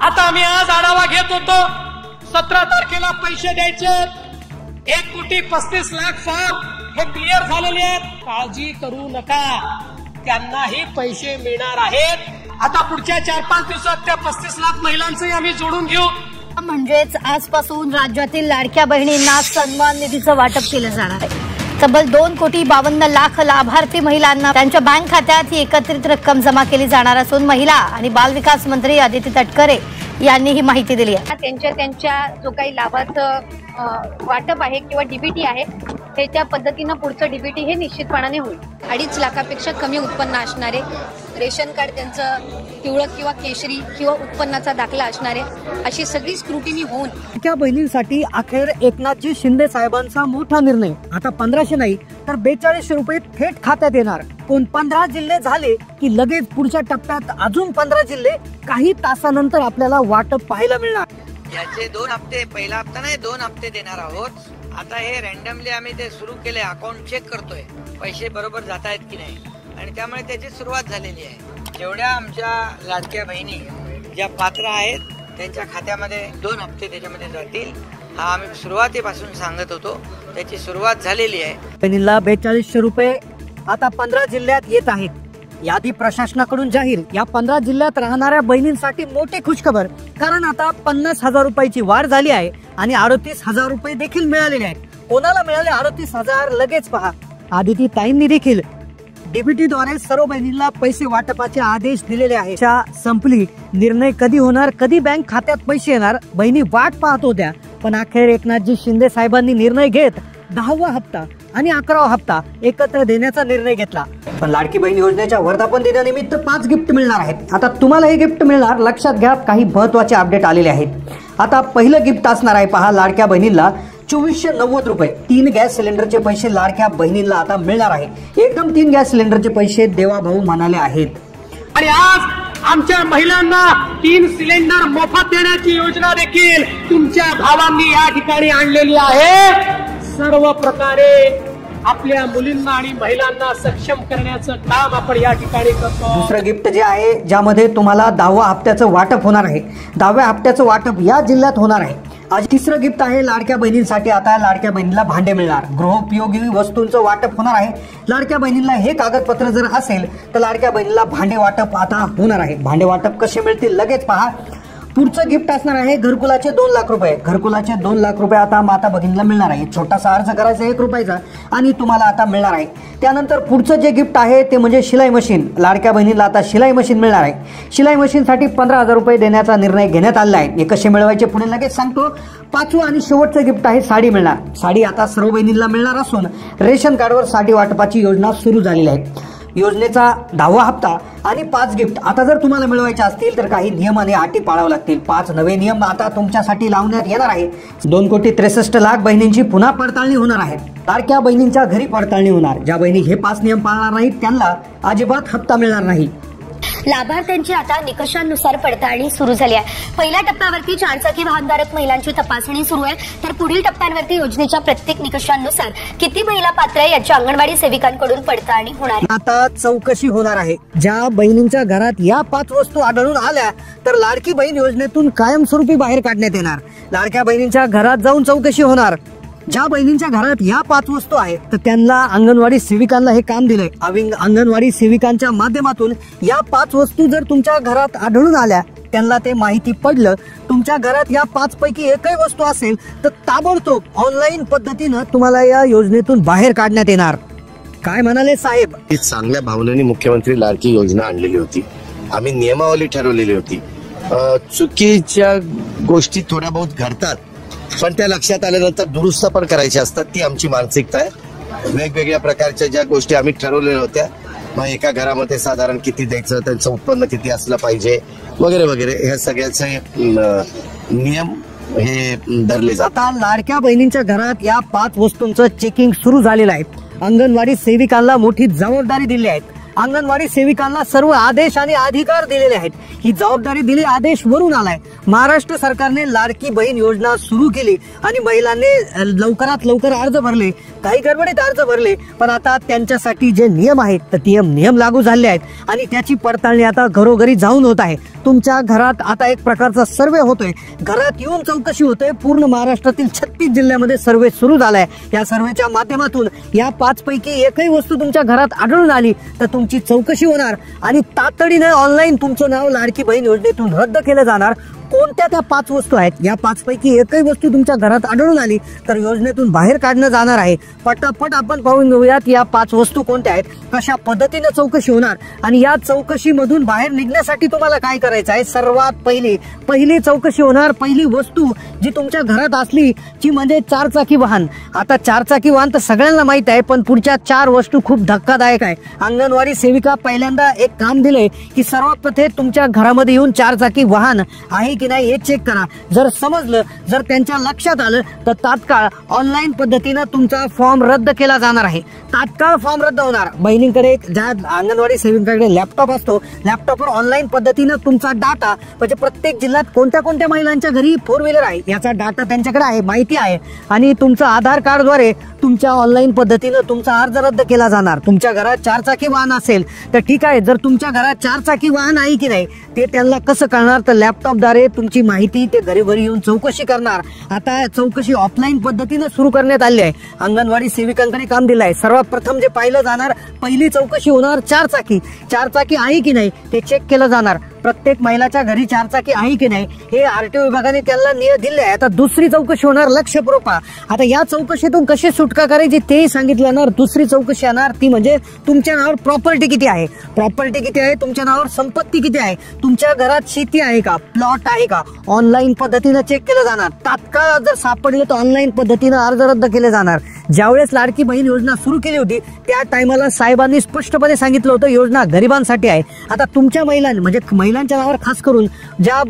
आता आम्ही आज आढावा घेत होतो, 17 तारखेला पैसे द्यायचे 1,35,00,000 फॉर्म हे क्लिअर झालेले आहेत. काळजी करू नका, त्यांनाही पैसे मिळणार आहेत. आता पुढच्या 4-5 दिवसात त्या 35,00,000 महिलांचंही आम्ही जोडून घेऊ. म्हणजेच आजपासून राज्यातील लाडक्या बहिणींना सन्मान निधीचं वाटप केलं जाणार आहे. तब्बल 2,52,00,000 लाभार्थी महिलांना त्यांच्या बँक खात्यात ही एकत्रित रक्कम जमा केली जाणार असून महिला आणि बालविकास मंत्री अदिती तटकरे यांनी ही माहिती दिली आहे. त्यांच्या जो काही लाभाचं वाटप आहे किंवा डीबीटी आहे हे त्या पद्धतीनं पुढचं डीबीटी हे निश्चितपणाने होईल. 2.5 लाखापेक्षा कमी उत्पन्न असणारे, रेशन कार्ड त्यांचं पिवळं किंवा केशरी किंवा उत्पन्नाचा दाखला असणारे, अशी सगळी स्क्रुटिनी होऊन त्या बहिणींसाठी अखेर एकनाथजी शिंदे साहेबांचा मोठा निर्णय. आता 1,500 नाही तर 4200 रुपये थेट खात्यात येणार. 15 जिल्हे झाले की लगेच पुढच्या टप्प्यात अजून 15 जिल्हे काही तासानंतर आपल्याला वाटप पाहायला मिळणार. याचे 2 हप्ते, पहिला हप्ता नाही 2 हप्ते देणार आहोत. आता हे रॅन्डमली आम्ही ते सुरू केले, अकाउंट चेक करतोय पैसे बरोबर जात आहेत की नाही, आणि त्यामुळे त्याची सुरुवात झालेली आहे. जेवढ्या आमच्या लाडक्या बहिणी ज्या पात्र आहेत त्यांच्या खात्यामध्ये 2 हप्ते त्याच्यामध्ये जातील. हा आम्ही सुरुवातीपासून सांगत होतो, त्याची सुरुवात झालेली आहे. बहिणीला 4200 रुपये आता 15 जिल्ह्यात येत आहेत. यादी प्रशासनाकडून जाहीर. या 15 जिल्ह्यात राहणाऱ्या बहिणींसाठी मोठी खुशखबर, कारण आता 50,000 रुपयाची वाढ झाली आहे आणि 38,000 रुपये देखील मिळालेले आहेत. कोणाला मिळाले 38,000 लगेच पहा. आदिती ताईंनी देखील डीबीटीद्वारे सर्व बहिणींना पैसे वाटपाचे आदेश दिलेले आहेत. संपली. निर्णय कधी होणार, कधी बँक खात्यात पैसे येणार, बहिणी वाट पाहत होत्या. पण अखेर एकनाथजी शिंदे साहेबांनी निर्णय घेत 10वा हप्ता आणि 11वा हप्ता एकत्र देण्याचा निर्णय घेतला. पण लाडकी बहीण योजनेच्या वर्धापन दिनानिमित्त 5 गिफ्ट मिळणार आहेत. आता तुम्हाला हे गिफ्ट मिळणार. लक्षात घ्या, काही महत्वाचे अपडेट आलेले आहेत. आता पहिलं गिफ्ट असणार आहे पहा, लाडक्या बहिणींना 2490 रुपये 3 गॅस सिलेंडरचे पैसे लाडक्या बहिणींना आता मिळणार आहे. एकदम 3 गॅस सिलेंडरचे पैसे देवाभाऊ म्हणाले आहेत. आणि आज आमच्या महिलांना 3 सिलेंडर मोफत देण्याची योजना देखील तुमच्या भावांनी या ठिकाणी आणलेली आहे. सर्व प्रकारे आपल्या मुलींना आणि महिलांना सक्षम करण्याचं काम आपण या ठिकाणी करतो. दुसरं गिफ्ट जे आहे, ज्यामध्ये तुम्हाला 10व्या हप्त्याचं वाटप होणार आहे. 10व्या हप्त्याचं वाटप या जिल्ह्यात होणार आहे. आज तिसरं गिफ्ट आहे लाडक्या बहिणींसाठी. आता लाडक्या बहिणीला भांडे मिळणार. गृहोपयोगी वस्तूंचं वाटप होणार आहे. लाडक्या बहिणीला हे कागदपत्र जर असेल तर लाडक्या बहिणीला भांडे वाटप आता होणार आहे. भांडे वाटप कसे मिळतील लगेच पहा. पुढचं गिफ्ट असणार आहे घरकुलाचे 2 लाख रुपये. घरकुलाचे 2 लाख रुपये आता माता भगिनीला मिळणार आहे. छोटासा अर्ज करायचा 1 रुपयाचा आणि तुम्हाला आता मिळणार आहे. त्यानंतर पुढचं जे गिफ्ट आहे ते म्हणजे शिलाई मशीन. लाडक्या बहिणीला आता शिलाई मशीन मिळणार आहे. शिलाई मशीनसाठी 15,000 रुपये देण्याचा निर्णय घेण्यात आला आहे. हे कसे मिळवायचे पुढे लगेच सांगतो. 5वं आणि शेवटचं गिफ्ट आहे साडी मिळणार. साडी आता सर्व बहिणींना मिळणार असून रेशन कार्डवर साडी वाटपाची योजना सुरू झालेली आहे. योजनेचा 10वा हप्ता आणि 5 गिफ्ट आता जर तुम्हाला मिळवायचे असतील तर काही नियम आणि अटी पाळावे लागतील. 5 नवे नियम आता तुमच्यासाठी लावण्यात येणार आहे. 2,63,00,000 बहिणींची पुन्हा पडताळणी होणार आहे. लाडक्या बहिणींच्या घरी पडताळणी होणार. ज्या बहिणी हे 5 नियम पाळणार नाहीत त्यांना अजिबात हप्ता मिळणार नाही. लाभार्थ्यांची आता निकषांनुसार पडताळणी सुरू झाली आहे. पहिल्या टप्प्यावरती 4 चाकी वाहनधारक महिलांची तपासणी सुरू आहे, तर पुढील टप्प्यांवरती योजनेच्या प्रत्येक निकषांनुसार किती महिला पात्र आहे याची अंगणवाडी सेविकांकडून पडताळणी होणार आहे. आता चौकशी होणार आहे. ज्या बहिणींच्या घरात या 5 वस्तू आढळून आल्या तर लाडकी बहीण योजनेतून कायमस्वरूपी बाहेर काढण्यात येणार. लाडक्या बहिणींच्या घरात जाऊन चौकशी होणार. ज्या बहिणींच्या घरात या 5 वस्तू आहेत तर त्यांना अंगणवाडी सेविकांना हे काम दिलंय. अंगणवाडी सेविकांच्या माध्यमातून या 5 वस्तू जर तुमच्या घरात आढळून आल्या, त्यांना ते माहिती पडलं, तुमच्या घरात या 5 पैकी एकही वस्तू असेल तर ताबडतोब ऑनलाईन पद्धतीनं तुम्हाला या योजनेतून बाहेर काढण्यात येणार. काय म्हणाले साहेब? चांगल्या भावनेने मुख्यमंत्री लाडकी योजना आणलेली होती. आम्ही नियमावली ठरवलेली होती. चुकीच्या गोष्टी थोड्या बहुत घडतात, पण त्या लक्षात आल्यानंतर दुरुस्त पण करायच्या असतात. ती आमची मानसिकता आहे. वेगवेगळ्या प्रकारच्या ज्या गोष्टी आम्ही ठरवलेल्या होत्या, मग एका घरामध्ये साधारण किती द्यायचं, त्यांचं उत्पन्न किती असलं पाहिजे वगैरे वगैरे, ह्या सगळ्याचे नियम हे धरले जातात. आता लाडक्या बहिणींच्या घरात या 5 वस्तूंचं चेकिंग सुरू झालेलं आहे. अंगणवाडी सेविकांना मोठी जबाबदारी दिली आहे. अंगणवाडी सेविकांना सर्व आदेश आणि अधिकार दिलेले आहेत. ही जबाबदारी दिली आदेश वरून आलाय. महाराष्ट्र सरकारने लाडकी बहीण योजना सुरू केली आणि महिलांनी लवकरात लवकर अर्ज भरले काही गडबडीत अर्ज भरले, पण आता त्यांच्यासाठी जे नियम आहेत तर नियम लागू झाले आहेत आणि त्याची पडताळणी आता घरोघरी जाऊन होत आहे. तुमच्या घरात आता एक प्रकारचा सर्वे होतोय, घरात येऊन चौकशी होतोय. पूर्ण महाराष्ट्रातील 36 जिल्ह्यामध्ये सर्वे सुरू झालाय. या सर्वेच्या माध्यमातून या 5 पैकी एकही वस्तू तुमच्या घरात आढळून आली तर तुमची चौकशी होणार आणि तातडीने ऑनलाईन तुमचं नाव लाडकी बहीण योजनेतून रद्द केलं जाणार. कोणत्या त्या 5 वस्तू आहेत, या 5 पैकी एकही वस्तू तुमच्या घरात आढळून आली तर योजनेतून बाहेर काढणं जाणार आहे. पटापट आपण पाहून घेऊयात या 5 वस्तू कोणत्या आहेत, कशा पद्धतीने चौकशी होणार आणि या चौकशीमधून बाहेर निघण्यासाठी तुम्हाला काय करायचं आहे. सर्वात पहिली चौकशी होणार, पहिली वस्तू जी तुमच्या घरात असली ती म्हणजे 4 चाकी वाहन. आता 4 चाकी वाहन तर सगळ्यांना माहित आहे, पण पुढच्या 4 वस्तू खूप धक्कादायक आहे. अंगणवाडी सेविका पहिल्यांदा एक काम दिलंय की सर्वात प्रथम तुमच्या घरामध्ये येऊन 4 चाकी वाहन आहे की नाही हे चेक करा. जर समजलं, जर त्यांच्या लक्षात आलं तर तात्काळ ऑनलाईन पद्धतीनं तुमचा फॉर्म रद्द केला जाणार आहे. तात्काळ फॉर्म रद्द होणार. बहिणींकडे ज्या अंगणवाडी सेविकांकडे लॅपटॉप असतो, लॅपटॉपवर ऑनलाईन पद्धतीनं तुमचा डाटा म्हणजे प्रत्येक जिल्ह्यात कोणत्या महिलांच्या घरी 4 व्हीलर आहे याचा डाटा त्यांच्याकडे आहे, माहिती आहे आणि तुमचं आधार कार्डद्वारे तुमच्या ऑनलाईन पद्धतीनं तुमचा अर्ज रद्द केला जाणार. तुमच्या घरात 4 चाकी वाहन असेल तर ठीक आहे, जर तुमच्या घरात 4 चाकी वाहन आहे की नाही ते त्यांना कसं कळणार, तर लॅपटॉपद्वारे तुमची माहिती ते घरी येऊन चौकशी करणार. आता चौकशी ऑफलाईन पद्धतीने सुरू करण्यात आली आहे. अंगणवाडी सेविकांकडे काम दिलं आहे. सर्वात प्रथम जे पाहिलं जाणार, पहिली चौकशी होणार 4 चाकी आहे की नाही ते चेक केलं जाणार. प्रत्येक महिलाच्या घरी 4 चाकी आहे की नाही हे आरटीओ विभागाने त्यांना दिले आहे. आता दुसरी चौकशी होणार लक्षपूर्वक. आता या चौकशीतून कशी सुटका करायची तेही सांगितलं जाणार. दुसरी चौकशी येणार ती म्हणजे तुमच्या नावावर प्रॉपर्टी किती आहे, तुमच्या नावावर संपत्ती किती आहे, तुमच्या घरात शेती आहे का, प्लॉट आहे का, ऑनलाईन पद्धतीने चेक केलं जाणार. तात्काळ जर सापडलं तर ऑनलाईन पद्धतीने अर्ज रद्द केले जाणार. ज्यावेळेस लाडकी बहीण योजना सुरू केली होती त्या टायमाला साहेबांनी स्पष्टपणे सांगितलं होतं योजना गरिबांसाठी आहे. आता तुमच्या महिलांनी म्हणजे महिलांच्या नावावर खास करून ज्या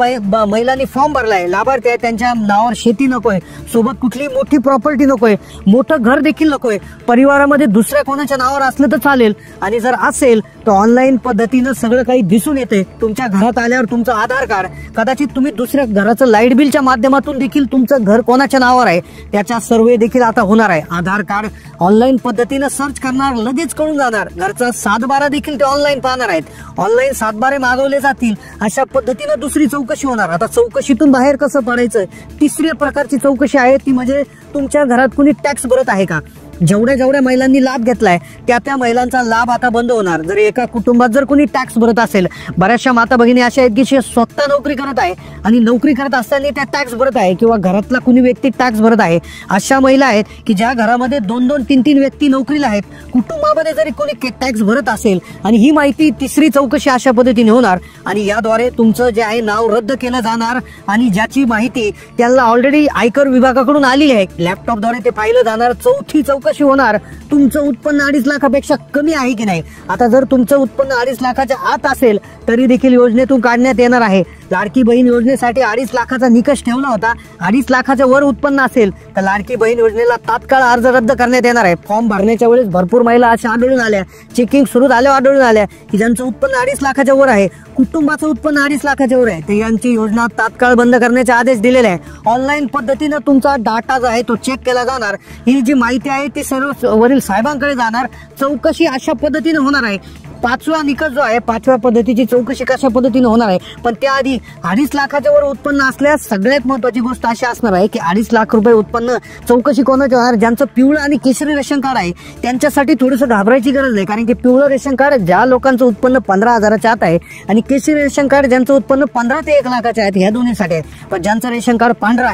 महिलांनी फॉर्म भरलाय, लाभार्थी आहे, त्यांच्या नावावर शेती नकोय, सोबत कुठली मोठी प्रॉपर्टी नकोय, मोठं घर देखील नकोय, परिवारामध्ये दुसऱ्या कोणाच्या नावावर असलं तर चालेल आणि जर असेल तर ऑनलाईन पद्धतीनं सगळं काही दिसून येते. तुमच्या घरात आल्यावर तुमचं आधार कार्ड, कदाचित तुम्ही दुसऱ्या घराचं लाईट बिलच्या माध्यमातून देखील तुमचं घर कोणाच्या नावावर आहे त्याचा सर्वे देखील आता होणार आहे. आधार कार्ड ऑनलाईन पद्धतीनं सर्च करणार, लगेच कळून जाणार. घरचा 7/12 देखील ते ऑनलाईन पाहणार आहेत. ऑनलाईन 7/12 मागवले जातील. अशा पद्धतीनं दुसरी चौकशी होणार. आता चौकशीतून बाहेर कसं पडायचं, तिसरी प्रकारची चौकशी आहे ती म्हणजे तुमच्या घरात कुणी टॅक्स भरत आहे का. जेवढ्या महिलांनी लाभ घेतलाय त्या महिलांचा लाभ आता बंद होणार. जर एका कुटुंबात जर कोणी टॅक्स भरत असेल, बऱ्याचशा माता भगिनी अशा आहेत की स्वतः नोकरी करत आहे आणि नोकरी करत असताना त्या टॅक्स भरत आहे किंवा घरातला कुणी व्यक्ती टॅक्स भरत आहे. अशा महिला आहेत की ज्या घरामध्ये 2-2, 3-3 व्यक्ती नोकरीला आहेत, कुटुंबामध्ये जरी कोणी टॅक्स भरत असेल आणि ही माहिती तिसरी चौकशी अशा पद्धतीने होणार आणि याद्वारे तुमचं जे आहे नाव रद्द केलं जाणार आणि ज्याची माहिती त्यांना ऑलरेडी आयकर विभागाकडून आलेली आहे लॅपटॉपद्वारे ते पाहिलं जाणार. चौथी चौकशी होणार, तुमचं उत्पन्न 2.5 लाखापेक्षा कमी आहे की नाही. आता जर तुमचं उत्पन्न 2.5 लाखाच्या आत असेल तरी देखील योजनेतून काढण्यात येणार आहे. लाडकी बहीण योजनेसाठी 2.5 लाखाचा निकष ठेवला होता. 2.5 लाखाच्या वर उत्पन्न असेल तर लाडकी बहीण योजनेला तात्काळ अर्ज रद्द करण्यात येणार आहे. फॉर्म भरण्याच्या वेळेस भरपूर महिला अशा आढळून आल्या, चेकिंग सुरू झाल्यावर आढळून आल्या की ज्यांचं उत्पन्न 2.5 लाखाच्या वर आहे, कुटुंबाचं उत्पन्न 2.5 लाखाच्या वर आहे, तर यांची योजना तात्काळ बंद करण्याचे आदेश दिलेले आहे. ऑनलाईन पद्धतीनं तुमचा डाटा जो आहे तो चेक केला जाणार. ही जी माहिती आहे ती सर्व वरील साहेबांकडे जाणार. चौकशी अशा पद्धतीने होणार आहे. 5वा निकष जो आहे, 5व्या पद्धतीची चौकशी कशा पद्धतीने होणार आहे, पण त्याआधी 2.5 लाखाच्या वर उत्पन्न असल्यास सगळ्यात महत्वाची गोष्ट अशी असणार आहे की 2.5 लाख रुपये उत्पन्न चौकशी कोणाची होणार, ज्यांचं पिवळं आणि केशरी रेशन कार्ड आहे त्यांच्यासाठी थोडंसं घाबरायची गरज नाही. कारण की पिवळं रेशन कार्ड ज्या लोकांचं उत्पन्न 15,000च्या आत आहे आणि केशरी रेशन कार्ड ज्यांचं उत्पन्न 15 ते 1 लाखाच्या आहेत, ह्या दोन्हीसाठी आहे. पण ज्यांचं रेशन कार्ड पांढरं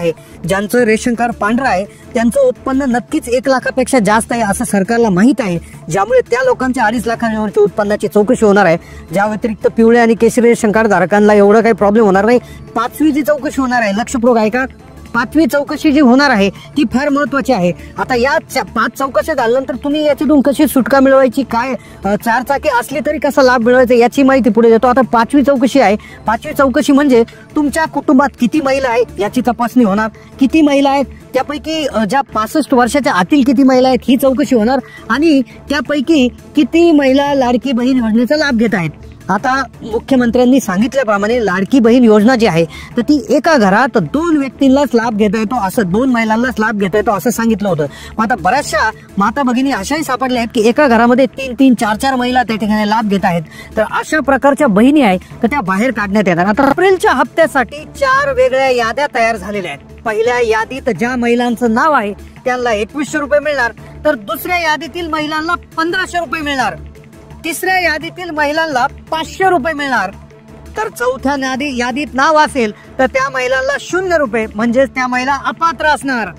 आहे, त्यांचं उत्पन्न नक्कीच 1 लाखापेक्षा जास्त आहे असं सरकारला माहित आहे. ज्यामुळे त्या लोकांच्या 2.5 लाखांवरच्या उत्पन्नाची चौकशी होणार आहे. ज्या व्यतिरिक्त पिवळे आणि केशरी रेशन कार्ड धारकांना एवढं काही प्रॉब्लेम होणार नाही. 5वी जी चौकशी होणार आहे, लक्षपूर्वक आहे का, 5वी चौकशी जी होणार आहे ती फार महत्वाची आहे. आता या 5 चौकशा झाल्यानंतर तुम्ही याच्यातून कशी सुटका मिळवायची, काय 4 चाकी असली तरी कसा लाभ मिळवायचा याची माहिती पुढे देतो. आता 5वी चौकशी आहे. 5वी चौकशी म्हणजे तुमच्या कुटुंबात किती महिला आहेत याची तपासणी होणार. किती महिला आहेत त्यापैकी ज्या 65 वर्षाच्या आतील किती महिला आहेत ही चौकशी होणार आणि त्यापैकी किती महिला लाडकी बहीण योजनेचा लाभ घेत आहेत. आता मुख्यमंत्र्यांनी सांगितल्याप्रमाणे लाडकी बहीण योजना जी आहे तर ती एका घरात 2 व्यक्तींनाच लाभ घेता येतो, असं 2 महिलांनाच लाभ घेता येतो असं सांगितलं होतं. आता बऱ्याचशा माता भगिनी अशाही सापडल्या आहेत की एका घरामध्ये 3-3, 4-4 महिला त्या ठिकाणी लाभ घेत आहेत. तर अशा प्रकारच्या बहिणी आहेत तर त्या बाहेर काढण्यात येतात. आता एप्रिलच्या हप्त्यासाठी 4 वेगळ्या याद्या तयार झालेल्या आहेत. पहिल्या यादीत ज्या महिलांचं नाव आहे त्यांना 2100 रुपये मिळणार, तर दुसऱ्या यादीतील महिलांना 1500 रुपये मिळणार, तिसऱ्या यादीतील महिलांना 500 रुपये मिळणार, तर चौथ्या यादीत नाव असेल तर त्या महिलांना 0 रुपये, म्हणजेच त्या महिला अपात्र असणार.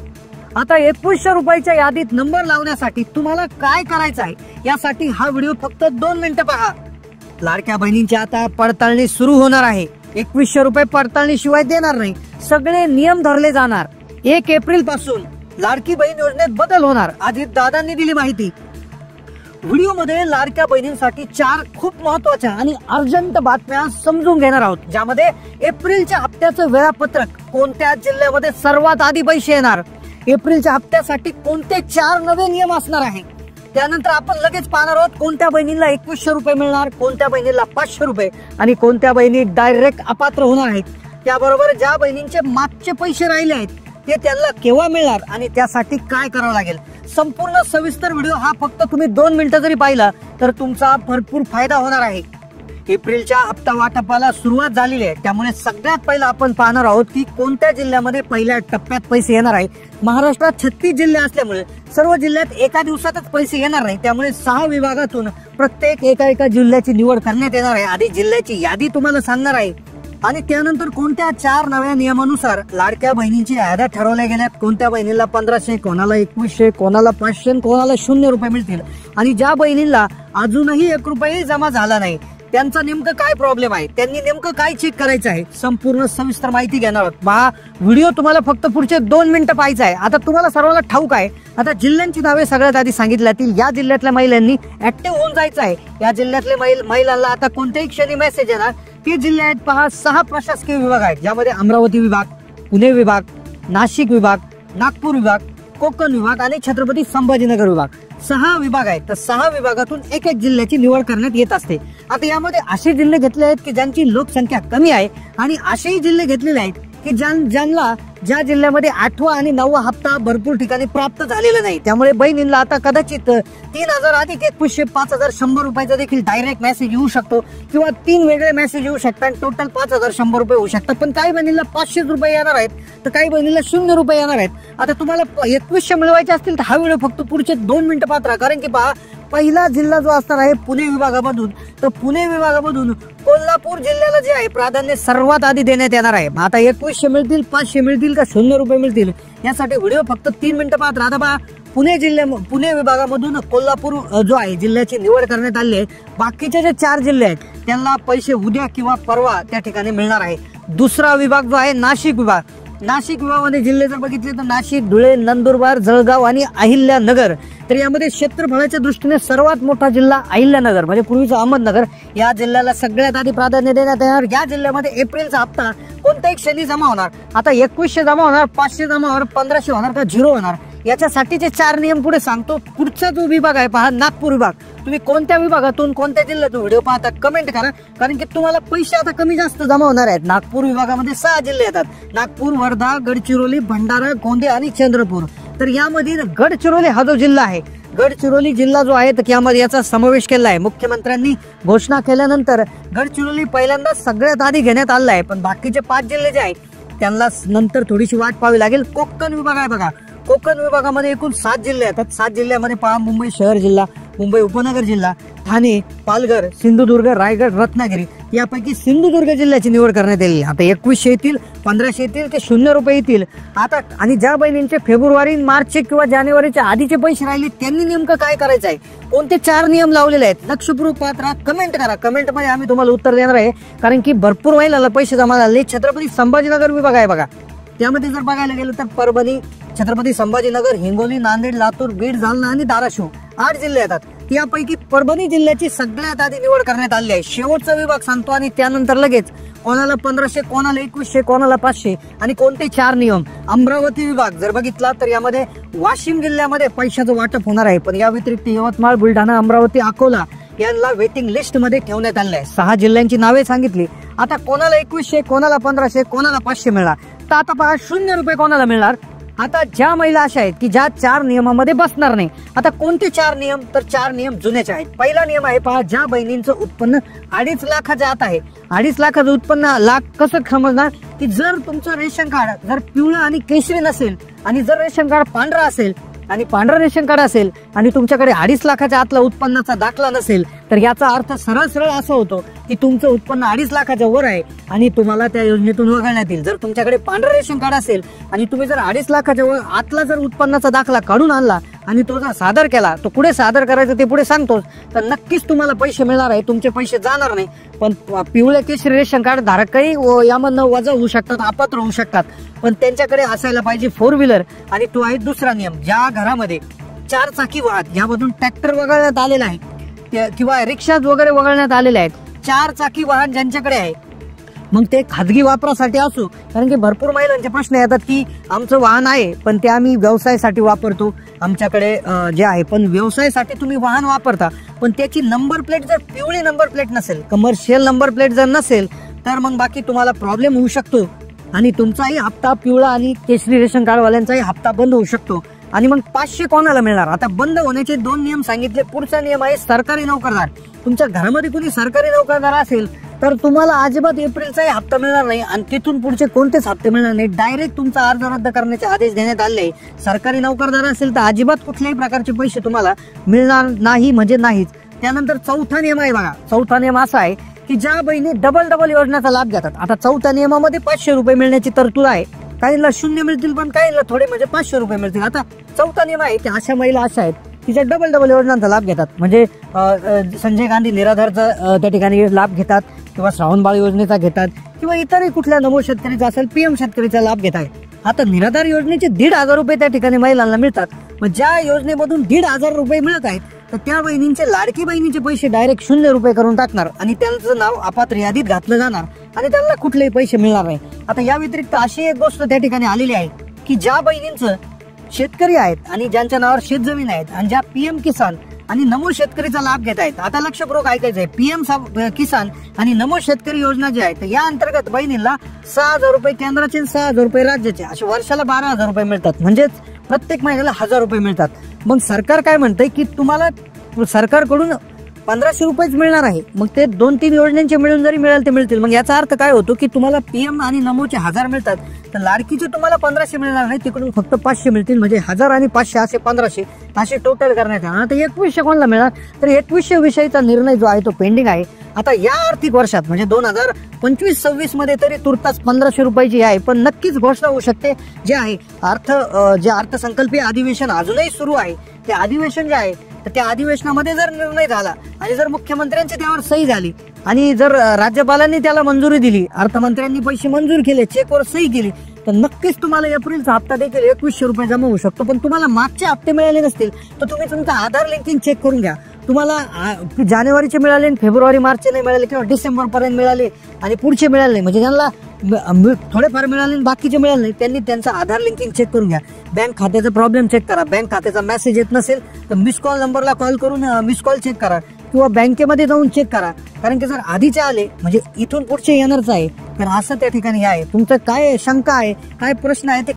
आता 2100 रुपयाच्या यादीत नंबर लावण्यासाठी तुम्हाला काय करायचं आहे, यासाठी हा व्हिडिओ फक्त 2 मिनिटं पहा. लाडक्या बहिणींची आता पडताळणी सुरू होणार आहे. 2100 रुपये पडताळणी शिवाय देणार नाही, सगळे नियम धरले जाणार. 1 एप्रिल पासून लाडकी बहीण योजनेत बदल होणार. अजित दादांनी दिली माहिती. व्हिडिओमध्ये लाडक्या बहिणींसाठी 4 खूप महत्वाच्या आणि अर्जंट बातम्या समजून घेणार आहोत, ज्यामध्ये एप्रिलच्या हप्त्याचं वेळापत्रक, कोणत्या जिल्ह्यामध्ये सर्वात आधी पैसे येणार, एप्रिलच्या हप्त्यासाठी कोणते 4 नवे नियम असणार आहे. त्यानंतर आपण लगेच पाहणार आहोत कोणत्या बहिणीला 2100 रुपये मिळणार, कोणत्या बहिणीला 500 रुपये आणि कोणत्या बहिणी डायरेक्ट अपात्र होणार आहेत. त्याबरोबर ज्या बहिणींचे मागचे पैसे राहिले आहेत ते त्यांना केव्हा मिळणार आणि त्यासाठी काय करावं लागेल. संपूर्ण सविस्तर व्हिडिओ हा फक्त तुम्ही 2 मिनिटं जरी पाहिला तर तुमचा भरपूर फायदा होणार आहे. एप्रिलच्या हप्ता वाटपाला सुरुवात झालेली आहे, त्यामुळे सगळ्यात पहिला आपण पाहणार आहोत की कोणत्या जिल्ह्यामध्ये पहिल्या टप्प्यात पैसे येणार आहे. महाराष्ट्रात 36 जिल्हे असल्यामुळे सर्व जिल्ह्यात एका दिवसातच पैसे येणार नाही, त्यामुळे 6 विभागातून प्रत्येक एका जिल्ह्याची निवड करण्यात येणार आहे. आधी जिल्ह्याची यादी तुम्हाला सांगणार आहे आणि त्यानंतर कोणत्या 4 नव्या नियमानुसार लाडक्या बहिणींची याद्या ठरवल्या गेल्यात. कोणत्या बहिणीला 1500, कोणाला 2100, कोणाला 500, कोणाला 0 रुपये मिळतील आणि ज्या बहिणींना अजूनही 1 रुपयाही जमा झाला नाही त्यांचा नेमकं काय प्रॉब्लेम आहे, त्यांनी नेमकं काय चेक करायचं आहे, संपूर्ण सविस्तर माहिती घेणार आहोत. हा व्हिडिओ तुम्हाला फक्त पुढचे 2 मिनिटं पाहायचा आहे. आता तुम्हाला सर्वांना ठाऊक आहे, आता जिल्ह्यांची नावे सगळ्यात आधी सांगितल्यातील या जिल्ह्यातल्या महिलांनी ऍक्टिव्ह होऊन जायचं आहे. या जिल्ह्यातल्या महिलांना आता कोणत्याही क्षणी मेसेज येणार. ते जिल्हे आहेत पहा, 6 प्रशासकीय विभाग आहेत, ज्यामध्ये अमरावती विभाग, पुणे विभाग, नाशिक विभाग, नागपूर विभाग, कोकण विभाग आणि छत्रपती संभाजीनगर विभाग. 6 विभाग आहेत. तर 6 विभागातून एक जिल्ह्याची निवड करण्यात येत असते. आता यामध्ये असे जिल्हे घेतले आहेत की ज्यांची लोकसंख्या कमी आहे आणि असेही जिल्हे घेतलेले आहेत की ज्यांना ज्या जिल्ह्यामध्ये 8वा आणि 9वा हप्ता भरपूर ठिकाणी प्राप्त झालेला नाही. त्यामुळे बहिणींना आता कदाचित 3000 अधिक 2100, 5100 रुपयाचा देखील डायरेक्ट मेसेज येऊ शकतो किंवा 3 वेगळे मेसेज येऊ शकतात. टोटल 5100 रुपये होऊ शकतात. पण काही बहिणीला 500 रुपये येणार आहेत तर काही बहिणीला 0 रुपये येणार आहेत. आता तुम्हाला 2100 मिळवायचे असतील तर हा व्हिडिओ फक्त पुढचे 2 मिनिटं पाहत राहा, कारण की पहा पहिला जिल्हा जो असणार आहे पुणे विभागामधून, तर पुणे विभागामधून कोल्हापूर जिल्ह्याला जे आहे प्राधान्य सर्वात आधी देण्यात येणार आहे. आता 2100 मिळतील, 500 मिळतील का 0 रुपये मिळतील, यासाठी व्हिडिओ फक्त 3 मिनिटं पाहत राहा. पहा पुणे विभागामधून कोल्हापूर जो आहे जिल्ह्याची निवड करण्यात आली आहे. बाकीचे जे 4 जिल्हे आहेत त्यांना पैसे उद्या किंवा परवा त्या ठिकाणी मिळणार आहे. दुसरा विभाग जो आहे नाशिक विभाग, नाशिक विभागामध्ये जिल्हे जर बघितले तर नाशिक, धुळे, नंदुरबार, जळगाव आणि अहिल्यानगर. तर यामध्ये क्षेत्रफळाच्या दृष्टीने सर्वात मोठा जिल्हा अहिल्यानगर म्हणजे पूर्वीचा अहमदनगर, या जिल्ह्याला सगळ्यात आधी प्राधान्य देण्यात येणार. या जिल्ह्यामध्ये एप्रिलचा हप्ता कोणत्याही क्षणी जमा होणार. आता 2100 जमा होणार, 500 जमा होणार, 1500 होणार का 0 होणार, याच्यासाठीचे 4 नियम पुढे सांगतो. पुढचा जो विभाग आहे पहा, नागपूर विभाग. तुम्ही कोणत्या विभागातून कोणत्या जिल्ह्यातून व्हिडिओ पाहता कमेंट करा, कारण की तुम्हाला पैसे आता कमी जास्त जमा होणार आहेत. नागपूर विभागामध्ये 6 जिल्हे येतात, नागपूर, वर्धा, गडचिरोली, भंडारा, गोंदिया आणि चंद्रपूर. तर यामध्ये गडचिरोली हा जो जिल्हा आहे, गडचिरोली जिल्हा जो आहे तर यामध्ये याचा समावेश केला आहे. मुख्यमंत्र्यांनी घोषणा केल्यानंतर गडचिरोली पहिल्यांदा सगळ्यात आधी घेण्यात आलं आहे, पण बाकीचे 5 जिल्हे जे आहेत त्यांना नंतर थोडीशी वाट पाहावी लागेल. कोकण विभाग आहे बघा, कोकण विभागामध्ये एकूण 7 जिल्हे येतात. 7 जिल्ह्यामध्ये पहा, मुंबई शहर जिल्हा, मुंबई उपनगर जिल्हा, ठाणे, पालघर, सिंधुदुर्ग, रायगड, रत्नागिरी. यापैकी सिंधुदुर्ग जिल्ह्याची निवड करण्यात आली. आता 2100 येतील, 1500 येतील की 0 रुपये येतील. आता आणि ज्या बहिणींचे फेब्रुवारी, मार्च किंवा जानेवारीच्या आधीचे पैसे राहिले त्यांनी नेमकं काय करायचं आहे, कोणते 4 नियम लावलेले आहेत, लक्षपूर्वक पाहत राहा. कमेंट करा, कमेंटमध्ये आम्ही तुम्हाला उत्तर देणार आहे, कारण की भरपूर महिलांना पैसे जमा झाले. छत्रपती संभाजीनगर विभाग आहे बघा, त्यामध्ये जर बघायला गेलं तर परभणी, छत्रपती संभाजीनगर, हिंगोली, नांदेड, लातूर, बीड, जालना आणि धाराशिव 8 जिल्हे येतात. यापैकी परभणी जिल्ह्याची सगळ्यात आधी निवड करण्यात आली आहे. शेवटचा विभाग सांगतो आणि त्यानंतर लगेच कोणाला 1500, कोणाला 2100, कोणाला 500 आणि कोणते 4 नियम. अमरावती विभाग जर बघितला तर यामध्ये वाशिम जिल्ह्यामध्ये पैशाचं वाटप होणार आहे, पण या व्यतिरिक्त यवतमाळ, बुलढाणा, अमरावती, अकोला यांना वेटिंग लिस्ट मध्ये ठेवण्यात आलं आहे. 6 जिल्ह्यांची नावे सांगितली. आता कोणाला 2100, कोणाला 1500, कोणाला 500 मिळणार. तर आता पहा 0 रुपये कोणाला मिळणार. आता ज्या महिला अशा आहेत की ज्या 4 नियमामध्ये बसणार नाही. आता कोणते 4 नियम, तर 4 नियम जुनेचे आहेत. पहिला नियम आहे पहा, ज्या बहिणींचं उत्पन्न 2.5 लाखाच्या आत आहे. 2.5 लाखाचं उत्पन्न लाख कसं समजणार की जर तुमचं रेशन कार्ड जर पिवळं आणि केशरी नसेल आणि जर रेशन कार्ड पांढरा असेल आणि पांढरा रेशन कार्ड असेल आणि तुमच्याकडे 2.5 लाखाच्या आतला उत्पन्नाचा दाखला नसेल तर याचा अर्थ सरळ सरळ असं होतो की तुमचं उत्पन्न 2.5 लाखाच्या वर आहे आणि तुम्हाला त्या योजनेतून वगळण्यात येईल. जर तुमच्याकडे पांढरा रेशन कार्ड असेल आणि तुम्ही जर 2.5 लाखाच्या वर आतला जर उत्पन्नाचा दाखला काढून आणला आणि तो जर सादर केला, तो पुढे सादर करायचं ते पुढे सांगतोच, तर नक्कीच तुम्हाला पैसे मिळणार आहे. तुमचे पैसे जाणार नाही. पण पिवळे केशरी रेशन कार्ड धारकही यामधनं वजा होऊ शकतात, अपात्र होऊ शकतात. पण त्यांच्याकडे असायला पाहिजे 4 व्हीलर. आणि तो आहे दुसरा नियम, ज्या घरामध्ये 4 चाकी वाहन, यामधून ट्रॅक्टर वगळण्यात आलेला आहे किंवा रिक्षा वगैरे वगळण्यात आलेले आहेत, 4 चाकी वाहन ज्यांच्याकडे आहे, मग ते खाजगी वापरासाठी असो. कारण की भरपूर महिलांचे प्रश्न येतात की आमचं वाहन आहे पण ते आम्ही व्यवसायासाठी वापरतो, आमच्याकडे जे आहे, पण व्यवसायासाठी तुम्ही वाहन वापरता पण त्याची नंबर प्लेट जर पिवळी नंबर प्लेट नसेल, कमर्शियल नंबर प्लेट जर नसेल, तर मग बाकी तुम्हाला प्रॉब्लेम होऊ शकतो आणि तुमचाही हप्ता पिवळा आणि केशरी रेशन कार्ड वाल्यांचाही हप्ता बंद होऊ शकतो. आणि मग 500 कोणाला मिळणार. आता बंद होण्याचे 2 नियम सांगितले. पुढचा नियम आहे सरकारी नोकरदार. तुमच्या घरामध्ये कुणी सरकारी नोकरदार असेल तर तुम्हाला अजिबात एप्रिलचाही हप्ता मिळणार नाही आणि तिथून पुढचे कोणतेच हप्ते मिळणार नाही. डायरेक्ट तुमचा अर्ज रद्द करण्याचे आदेश देण्यात आले. सरकारी नोकरदार असेल तर अजिबात कुठल्याही प्रकारचे पैसे तुम्हाला मिळणार नाही म्हणजे नाहीच. त्यानंतर 4था नियम आहे बघा. 4था नियम असा आहे की ज्या बहिणी डबल योजनेचा लाभ घेतात. आता 4थ्या नियमामध्ये 500 रुपये मिळण्याची तरतूद आहे. काहींना 0 मिळतील पण काहींना थोडे म्हणजे 500 रुपये मिळतील. आता 4था नियम आहे की अशा महिला अशा आहेत की ज्या डबल योजनांचा लाभ घेतात. म्हणजे संजय गांधी निराधारचा त्या ठिकाणी लाभ घेतात किंवा श्रावणबाळ योजनेचा घेतात किंवा इतरही कुठल्या नमो शेतकरीचा असेल, PM शेतकरीचा लाभ घेत आहे. आता निराधार योजनेचे 1,500 रुपये त्या ठिकाणी महिलांना मिळतात. मग ज्या योजनेमधून 1,500 रुपये मिळत आहेत तर त्या बहिणींचे लाडकी बहिणीचे पैसे डायरेक्ट 0 रुपये करून टाकणार आणि त्यांचं नाव अपात्र यादीत घातलं जाणार आणि त्यांना कुठलेही पैसे मिळणार नाही. आता या व्यतिरिक्त अशी एक गोष्ट त्या ठिकाणी आलेली आहे की ज्या बहिणींचं शेतकरी आहेत आणि ज्यांच्या नावावर शेतजमीन आहेत आणि ज्या PM किसान आणि नमो शेतकरीचा लाभ घेत आहेत. आता लक्षपूर्वक ऐकायचं आहे, PM किसान आणि नमो शेतकरी योजना जी आहे तर या अंतर्गत बहिणींना 6,000 रुपये केंद्राचे 6,000 रुपये राज्याचे असे वर्षाला 12,000 रुपये मिळतात. म्हणजेच प्रत्येक महिन्याला 1,000 रुपये मिळतात. मग सरकार काय म्हणतंय की तुम्हाला सरकारकडून 1,500 रुपयेच मिळणार आहे. मग ते 2-3 योजनांचे मिळून जरी मिळाले ते मिळतील. मग याचा अर्थ काय होतो की तुम्हाला PM आणि नमोचे 1,000 मिळतात तर लाडकीचे तुम्हाला 1,500 मिळणार नाही, तिकडून फक्त 500 मिळतील. म्हणजे 1,000 आणि 500 असे 1,500 असे टोटल करण्यात येणार. आता 2100 कोणाला मिळणार तर 2100 विषयीचा निर्णय जो आहे तो पेंडिंग आहे. आता या आर्थिक वर्षात म्हणजे 2025-26 मध्ये तरी तुर्तास 1,500 रुपयाची आहे. पण नक्कीच घोषणा होऊ शकते. जे आहे जे अर्थसंकल्पीय अधिवेशन अजूनही सुरू आहे ते अधिवेशन जे आहे तर त्या अधिवेशनामध्ये जर निर्णय झाला आणि जर मुख्यमंत्र्यांची त्यावर सही झाली आणि जर राज्यपालांनी त्याला मंजुरी दिली, अर्थमंत्र्यांनी पैसे मंजूर केले, चेकवर सही केली तर नक्कीच तुम्हाला एप्रिलचा हप्ता देखील 2100 रुपये जमा होऊ शकतो. पण तुम्हाला मागचे हप्ते मिळाले नसतील तर तुम्ही तुमचा आधार लिंकिंग चेक करून घ्या. तुम्हाला जानेवारीचे मिळाले, फेब्रुवारी मार्चचे नाही मिळाले किंवा डिसेंबर पर्यंत मिळाले आणि पुढचे मिळाले नाही, म्हणजे ज्यांना थोडेफार मिळाले बाकीचे मिळाले नाही त्यांनी त्यांचा आधार लिंकिंग चेक करून घ्या. बँक खात्याचा प्रॉब्लेम चेक करा. बँक खात्याचा मेसेज येत नसेल तर मिस कॉल नंबरला कॉल करून मिस कॉल चेक करा किंवा बँकेमध्ये जाऊन चेक करा. कारण की जर आधीचे आले म्हणजे इथून पुढचे येणारच आहे तर असं त्या ठिकाणी आहे. तुमचं काय शंका आहे, काय प्रश्न आहे ते